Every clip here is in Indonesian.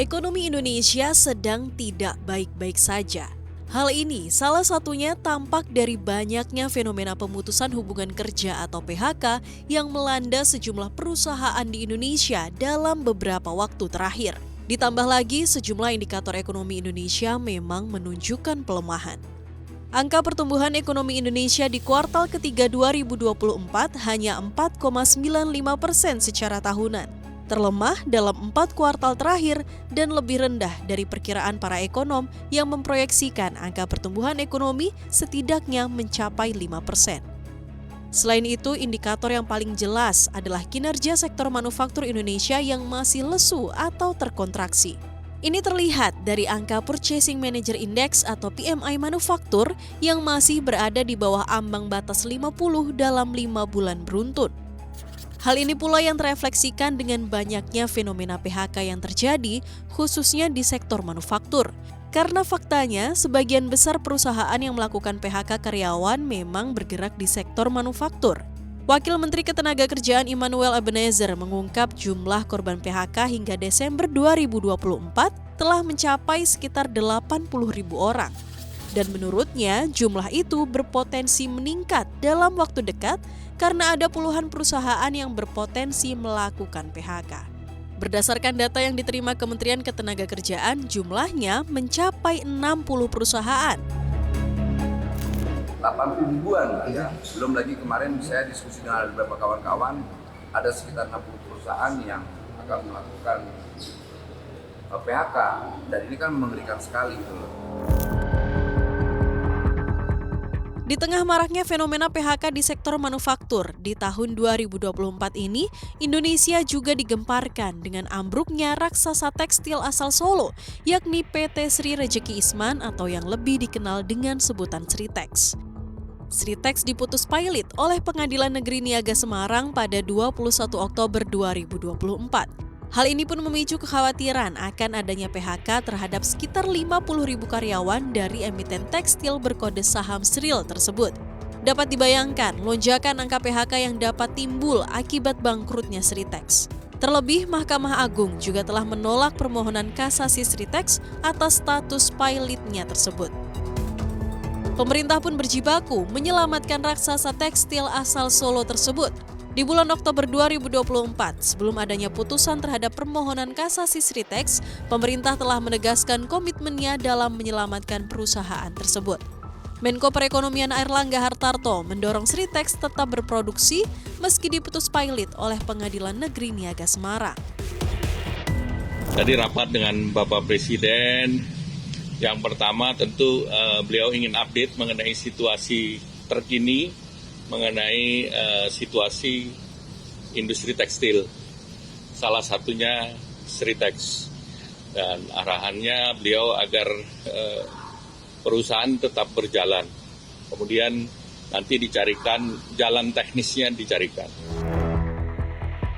Ekonomi Indonesia sedang tidak baik-baik saja. Hal ini salah satunya tampak dari banyaknya fenomena pemutusan hubungan kerja atau PHK yang melanda sejumlah perusahaan di Indonesia dalam beberapa waktu terakhir. Ditambah lagi sejumlah indikator ekonomi Indonesia memang menunjukkan pelemahan. Angka pertumbuhan ekonomi Indonesia di kuartal ketiga 2024 hanya 4,95% secara tahunan. Terlemah dalam 4 kuartal terakhir dan lebih rendah dari perkiraan para ekonom yang memproyeksikan angka pertumbuhan ekonomi setidaknya mencapai 5%. Selain itu, indikator yang paling jelas adalah kinerja sektor manufaktur Indonesia yang masih lesu atau terkontraksi. Ini terlihat dari angka Purchasing Manager Index atau PMI manufaktur yang masih berada di bawah ambang batas 50 dalam 5 bulan beruntun. Hal ini pula yang terefleksikan dengan banyaknya fenomena PHK yang terjadi, khususnya di sektor manufaktur. Karena faktanya, sebagian besar perusahaan yang melakukan PHK karyawan memang bergerak di sektor manufaktur. Wakil Menteri Ketenagakerjaan Immanuel Ebenezer mengungkap jumlah korban PHK hingga Desember 2024 telah mencapai sekitar 80.000 orang. Dan menurutnya, jumlah itu berpotensi meningkat dalam waktu dekat karena ada puluhan perusahaan yang berpotensi melakukan PHK. Berdasarkan data yang diterima Kementerian Ketenagakerjaan, jumlahnya mencapai 60 perusahaan. 80 ribuan ya. Belum lagi kemarin saya diskusi dengan beberapa kawan-kawan, ada sekitar 60 perusahaan yang akan melakukan PHK, dan ini kan mengerikan sekali gitu loh. Di tengah maraknya fenomena PHK di sektor manufaktur, di tahun 2024 ini, Indonesia juga digemparkan dengan ambruknya raksasa tekstil asal Solo, yakni PT Sri Rejeki Isman atau yang lebih dikenal dengan sebutan Sritex. Sritex diputus pailit oleh Pengadilan Negeri Niaga Semarang pada 21 Oktober 2024. Hal ini pun memicu kekhawatiran akan adanya PHK terhadap sekitar 50.000 karyawan dari emiten tekstil berkode saham Sril tersebut. Dapat dibayangkan lonjakan angka PHK yang dapat timbul akibat bangkrutnya Sritex. Terlebih, Mahkamah Agung juga telah menolak permohonan kasasi Sritex atas status pilotnya tersebut. Pemerintah pun berjibaku menyelamatkan raksasa tekstil asal Solo tersebut. Di bulan Oktober 2024, sebelum adanya putusan terhadap permohonan kasasi Sritex, pemerintah telah menegaskan komitmennya dalam menyelamatkan perusahaan tersebut. Menko Perekonomian Airlangga Hartarto mendorong Sritex tetap berproduksi meski diputus pilot oleh Pengadilan Negeri Niaga Semarang. Tadi rapat dengan Bapak Presiden, yang pertama tentu beliau ingin update mengenai situasi terkini, mengenai situasi industri tekstil, salah satunya Sritex, dan arahannya beliau agar perusahaan tetap berjalan, kemudian nanti dicarikan jalan teknisnya dicarikan.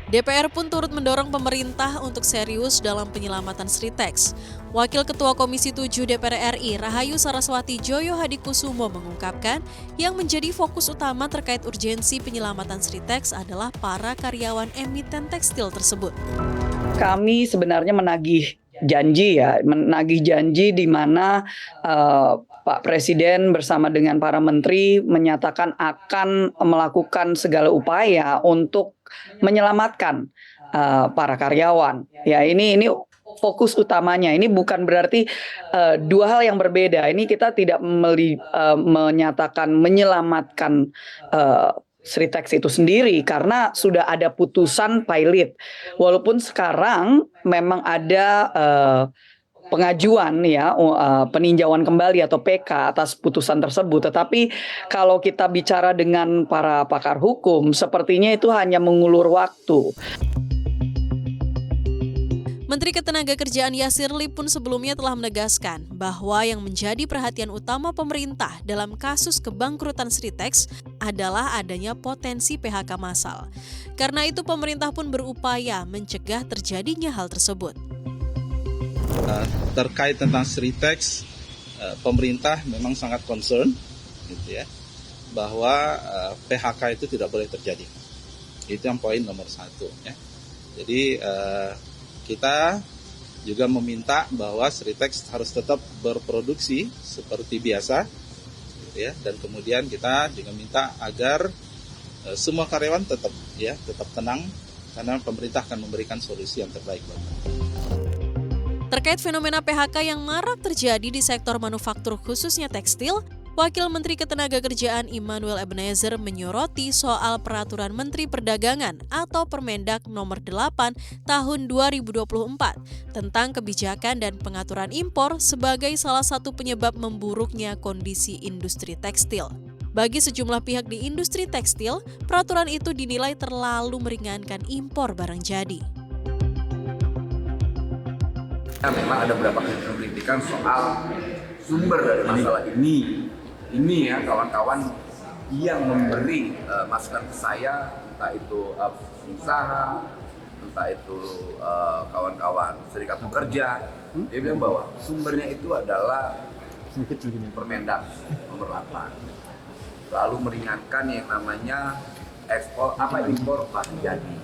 DPR pun turut mendorong pemerintah untuk serius dalam penyelamatan Sritex. Wakil Ketua Komisi 7 DPR RI Rahayu Saraswati Joyo Hadikusumo mengungkapkan yang menjadi fokus utama terkait urgensi penyelamatan Sritex adalah para karyawan emiten tekstil tersebut. Kami sebenarnya menagih janji di mana Pak Presiden bersama dengan para menteri menyatakan akan melakukan segala upaya untuk menyelamatkan para karyawan. Ya, ini fokus utamanya. Ini bukan berarti dua hal yang berbeda. Ini kita tidak menyatakan menyelamatkan Sritex itu sendiri karena sudah ada putusan pilot. Walaupun sekarang memang ada pengajuan ya peninjauan kembali atau PK atas putusan tersebut, tetapi kalau kita bicara dengan para pakar hukum sepertinya itu hanya mengulur waktu. Menteri Ketenagakerjaan Yasir Lip pun sebelumnya telah menegaskan bahwa yang menjadi perhatian utama pemerintah dalam kasus kebangkrutan Sritex adalah adanya potensi PHK massal. Karena itu pemerintah pun berupaya mencegah terjadinya hal tersebut. Terkait tentang Sritex, pemerintah memang sangat concern, gitu ya, bahwa PHK itu tidak boleh terjadi. Itu yang poin nomor 1. Ya. Jadi kita juga meminta bahwa Sritex harus tetap berproduksi seperti biasa, gitu ya. Dan kemudian kita juga minta agar semua karyawan tetap tenang, karena pemerintah akan memberikan solusi yang terbaik buat mereka. Terkait fenomena PHK yang marak terjadi di sektor manufaktur khususnya tekstil, Wakil Menteri Ketenagakerjaan Immanuel Ebenezer menyoroti soal Peraturan Menteri Perdagangan atau Permendak Nomor 8 Tahun 2024 tentang kebijakan dan pengaturan impor sebagai salah satu penyebab memburuknya kondisi industri tekstil. Bagi sejumlah pihak di industri tekstil, peraturan itu dinilai terlalu meringankan impor barang jadi. Memang ada beberapa kritikan soal sumber dari masalah ini. Ini ya kawan-kawan yang memberi masukan ke saya, entah itu pengusaha, entah itu kawan-kawan serikat pekerja, dia bilang bahwa sumbernya itu adalah Permendak Nomor 8, lalu meringankan yang namanya impor barang jadi.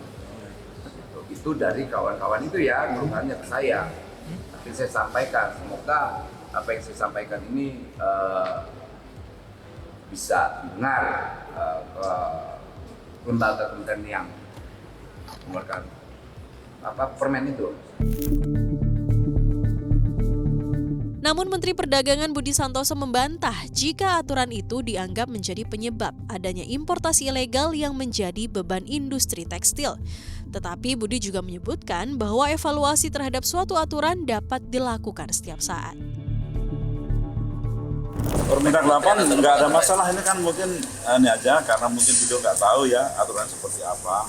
Itu dari kawan-kawan itu ya keluhannya ke saya. Tapi saya sampaikan, semoga apa yang saya sampaikan ini bisa didengar ke lembaga kementerian yang mengeluarkan permen itu. Namun Menteri Perdagangan Budi Santoso membantah jika aturan itu dianggap menjadi penyebab adanya importasi ilegal yang menjadi beban industri tekstil. Tetapi Budi juga menyebutkan bahwa evaluasi terhadap suatu aturan dapat dilakukan setiap saat. Permendak 8 nggak ada masalah, ini kan mungkin ini aja karena mungkin video nggak tahu ya aturan seperti apa,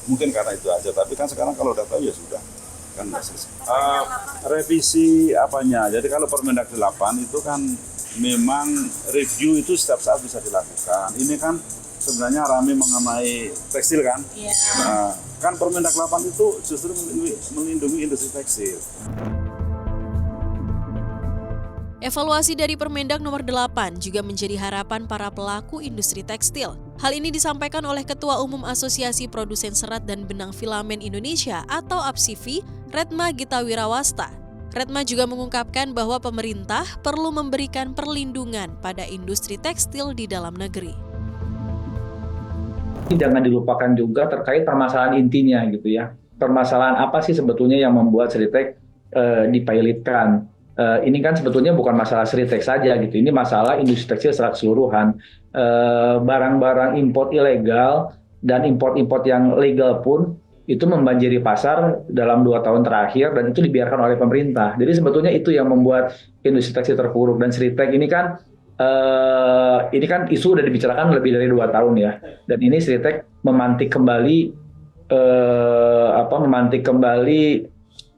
mungkin karena itu aja. Tapi kan sekarang kalau udah tahu ya sudah kan udah selesai. Revisi apanya? Jadi kalau Permendak 8 itu kan memang review itu setiap saat bisa dilakukan. Ini kan sebenarnya ramai mengenai tekstil kan? Nah, kan Permendak 8 itu justru melindungi industri tekstil. Evaluasi dari Permendak Nomor 8 juga menjadi harapan para pelaku industri tekstil. Hal ini disampaikan oleh Ketua Umum Asosiasi Produsen Serat dan Benang Filamen Indonesia atau APSIFI, Retma Gita Wirawasta. Retma juga mengungkapkan bahwa pemerintah perlu memberikan perlindungan pada industri tekstil di dalam negeri. Jangan dilupakan juga terkait permasalahan intinya gitu ya. Permasalahan apa sih sebetulnya yang membuat Sritex dipilotkan? Ini kan sebetulnya bukan masalah Sritex saja gitu. Ini masalah industri tekstil secara keseluruhan. Barang-barang impor ilegal dan import-import yang legal pun itu membanjiri pasar dalam 2 tahun terakhir dan itu dibiarkan oleh pemerintah. Jadi sebetulnya itu yang membuat industri tekstil terpuruk, dan Sritex ini kan isu udah dibicarakan lebih dari 2 tahun ya. Dan ini Sritex memantik kembali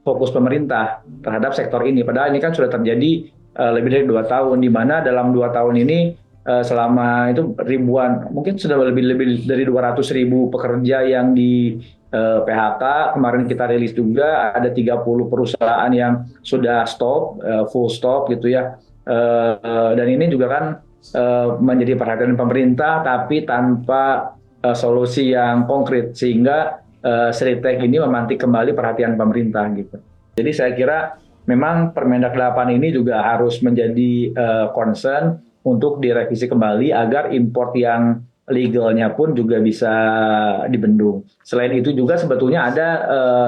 fokus pemerintah terhadap sektor ini. Padahal ini kan sudah terjadi lebih dari 2 tahun, di mana dalam 2 tahun ini selama itu ribuan, mungkin sudah lebih dari 200.000 pekerja yang di PHK. Kemarin kita rilis juga ada 30 perusahaan yang sudah full stop gitu ya. Dan ini juga kan menjadi perhatian pemerintah tapi tanpa solusi yang konkret, sehingga Sritex ini memantik kembali perhatian pemerintah gitu. Jadi saya kira memang Permendak 8 ini juga harus menjadi concern untuk direvisi kembali agar import yang legalnya pun juga bisa dibendung. Selain itu juga sebetulnya ada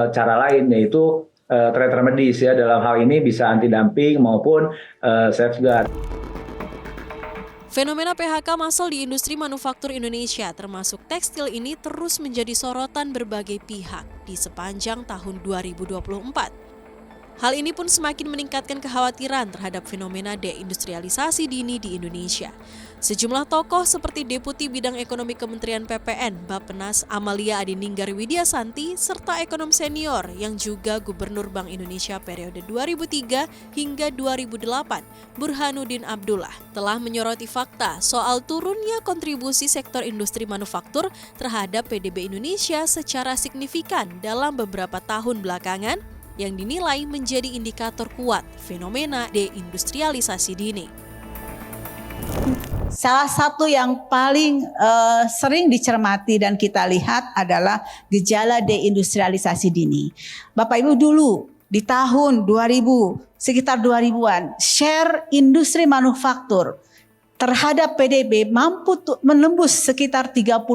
cara lain, yaitu trade remedies ya, dalam hal ini bisa anti-dumping maupun safeguard. Fenomena PHK massal di industri manufaktur Indonesia termasuk tekstil ini terus menjadi sorotan berbagai pihak di sepanjang tahun 2024. Hal ini pun semakin meningkatkan kekhawatiran terhadap fenomena deindustrialisasi dini di Indonesia. Sejumlah tokoh seperti Deputi Bidang Ekonomi Kementerian PPN Bappenas Amalia Adininggar Widyasanti serta ekonom senior yang juga Gubernur Bank Indonesia periode 2003 hingga 2008 Burhanuddin Abdullah telah menyoroti fakta soal turunnya kontribusi sektor industri manufaktur terhadap PDB Indonesia secara signifikan dalam beberapa tahun belakangan yang dinilai menjadi indikator kuat fenomena deindustrialisasi dini. Salah satu yang paling sering dicermati dan kita lihat adalah gejala deindustrialisasi dini. Bapak Ibu, dulu di tahun 2000, sekitar 2000-an, share industri manufaktur terhadap PDB mampu menembus sekitar 32%.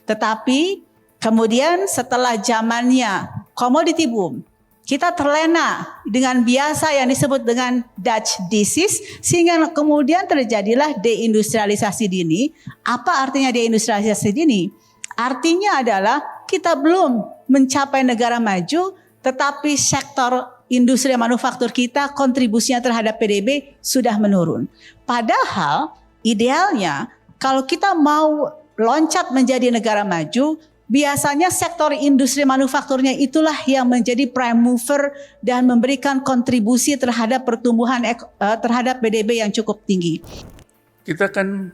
Tetapi kemudian setelah zamannya commodity boom, kita terlena dengan biasa yang disebut dengan Dutch disease, sehingga kemudian terjadilah deindustrialisasi dini. Apa artinya deindustrialisasi dini? Artinya adalah kita belum mencapai negara maju, tetapi sektor industri manufaktur kita kontribusinya terhadap PDB sudah menurun. Padahal idealnya kalau kita mau loncat menjadi negara maju, biasanya sektor industri manufakturnya itulah yang menjadi prime mover dan memberikan kontribusi terhadap pertumbuhan terhadap PDB yang cukup tinggi. Kita kan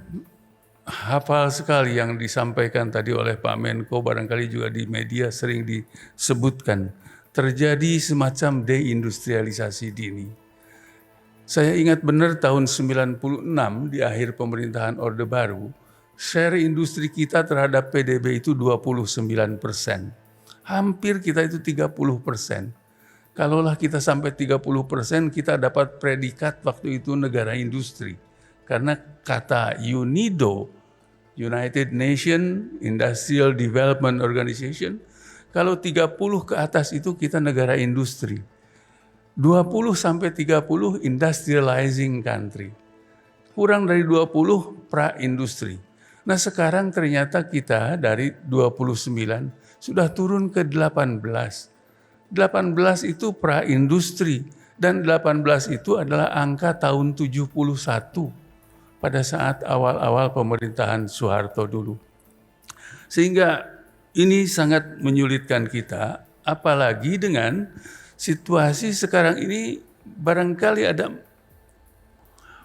hafal sekali yang disampaikan tadi oleh Pak Menko, barangkali juga di media sering disebutkan. Terjadi semacam deindustrialisasi dini. Saya ingat benar tahun 96 di akhir pemerintahan Orde Baru, share industri kita terhadap PDB itu 29%. Hampir kita itu 30%. Kalaulah kita sampai 30%, kita dapat predikat waktu itu negara industri. Karena kata UNIDO, United Nations Industrial Development Organization, kalau 30 ke atas itu kita negara industri. 20 sampai 30 industrializing country. Kurang dari 20 pra-industri. Nah sekarang ternyata kita dari 29 sudah turun ke 18. 18 itu pra-industri. Dan 18 itu adalah angka tahun 71 pada saat awal-awal pemerintahan Soeharto dulu. Sehingga ini sangat menyulitkan kita, apalagi dengan situasi sekarang ini barangkali ada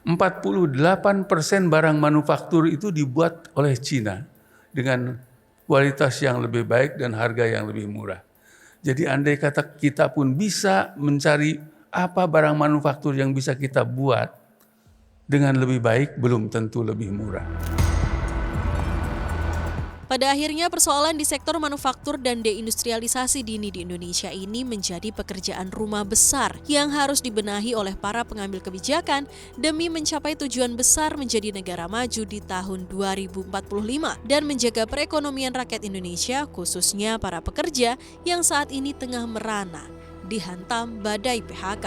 48% barang manufaktur itu dibuat oleh Cina dengan kualitas yang lebih baik dan harga yang lebih murah. Jadi andai kata kita pun bisa mencari apa barang manufaktur yang bisa kita buat dengan lebih baik, belum tentu lebih murah. Pada akhirnya persoalan di sektor manufaktur dan deindustrialisasi dini di Indonesia ini menjadi pekerjaan rumah besar yang harus dibenahi oleh para pengambil kebijakan demi mencapai tujuan besar menjadi negara maju di tahun 2045 dan menjaga perekonomian rakyat Indonesia, khususnya para pekerja yang saat ini tengah merana dihantam badai PHK.